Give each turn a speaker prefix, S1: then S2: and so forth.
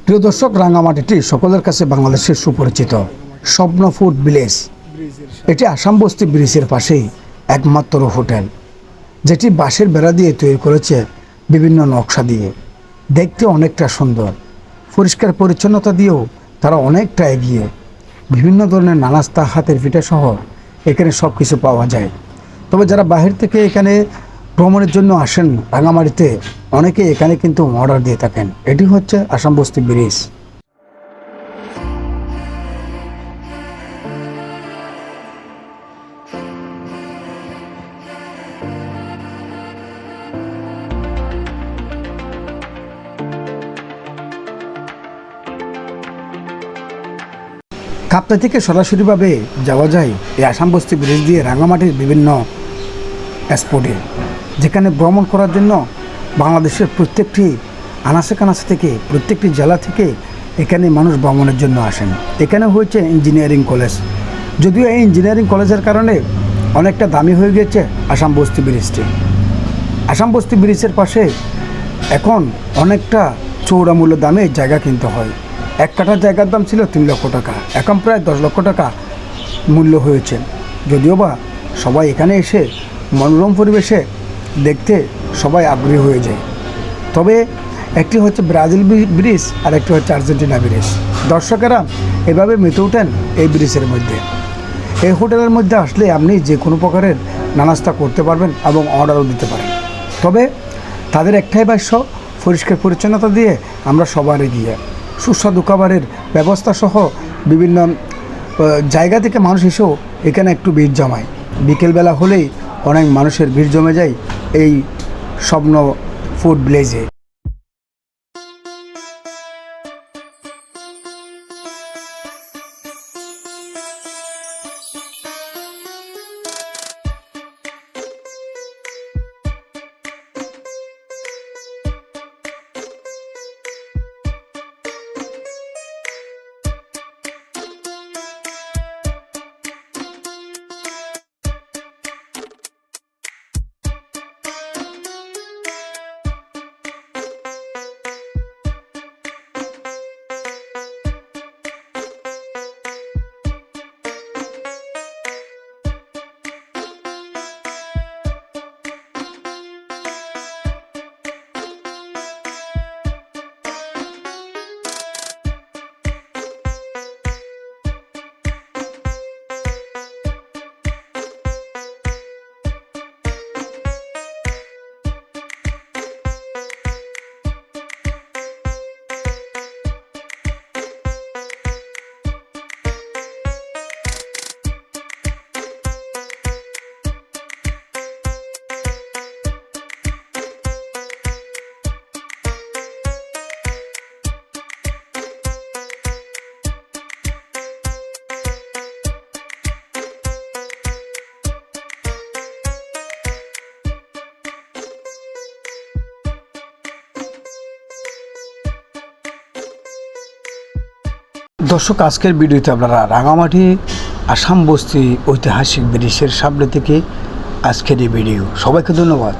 S1: প্রিয় দর্শক, রাঙামাটিটি সকলের কাছে বাংলাদেশের সুপরিচিত স্বপ্ন ফুড ভিলেজ। এটি আসাম বস্তি ব্রিজের পাশেই একমাত্র হোটেল, যেটি বাঁশের বেড়া দিয়ে তৈরি করেছে বিভিন্ন নকশা দিয়ে। দেখতে অনেকটা সুন্দর, পরিষ্কার পরিচ্ছন্নতা দিয়েও তারা অনেকটা এগিয়ে। বিভিন্ন ধরনের নানাস্তা, হাতের পিঠা সহ এখানে সব কিছু পাওয়া যায়। তবে যারা বাহির থেকে এখানে ভ্রমণের জন্য আসেন রাঙামাটিতে, অনেকে এখানে কিন্তু অর্ডার দিয়ে থাকেন। এটি হচ্ছে আসাম বস্তি ব্রিজ। কাপ্তাই থেকে সরাসরিভাবে যাওয়া যায় এই আসাম বস্তি ব্রিজ দিয়ে রাঙামাটির বিভিন্ন স্পটে, যেখানে ভ্রমণ করার জন্য বাংলাদেশের প্রত্যেকটি আনাচে কানাচে থেকে, প্রত্যেকটি জেলা থেকে এখানে মানুষ ভ্রমণের জন্য আসেন। এখানে হয়েছে ইঞ্জিনিয়ারিং কলেজ, যদিও এই ইঞ্জিনিয়ারিং কলেজের কারণে অনেকটা দামি হয়ে গেছে আসাম বস্তি ব্রিজটি। আসাম বস্তি ব্রিজের পাশে এখন অনেকটা চৌড়া মূল্য দামে জায়গা কিনতে হয়। এক কাঠা জায়গার দাম ছিল 3 লক্ষ টাকা, এখন প্রায় 10 লক্ষ টাকা মূল্য হয়েছে। যদিও বা সবাই এখানে এসে মনোরম পরিবেশে দেখতে সবাই আগ্রহী হয়ে যায়। তবে একটি হচ্ছে ব্রাজিল ব্রিজ আর একটি হচ্ছে আর্জেন্টিনা ব্রিজ। দর্শকেরা এভাবে মেতে ওঠেন এই ব্রিজের মধ্যে। এই হোটেলের মধ্যে আসলে আপনি যে কোনো প্রকারের নানাস্তা করতে পারবেন এবং অর্ডারও দিতে পারেন। তবে তাদের একটাই ভাষ্য, পরিষ্কার পরিচ্ছন্নতা দিয়ে আমরা সবার এগিয়ে। সুস্বাদু খাবারের ব্যবস্থা সহ বিভিন্ন জায়গা থেকে মানুষ এসেও এখানে একটু ভিড় জমায়। বিকেলবেলা হলেই অনেক মানুষের ভিড় জমে যায় এই স্বপ্ন ফুড ভিলেজে। দর্শক, আজকের ভিডিওতে আপনারা রাঙামাটি আসাম বস্তি ঐতিহাসিক ব্রিজের সামনে থেকে আজকের এই ভিডিও। সবাইকে ধন্যবাদ।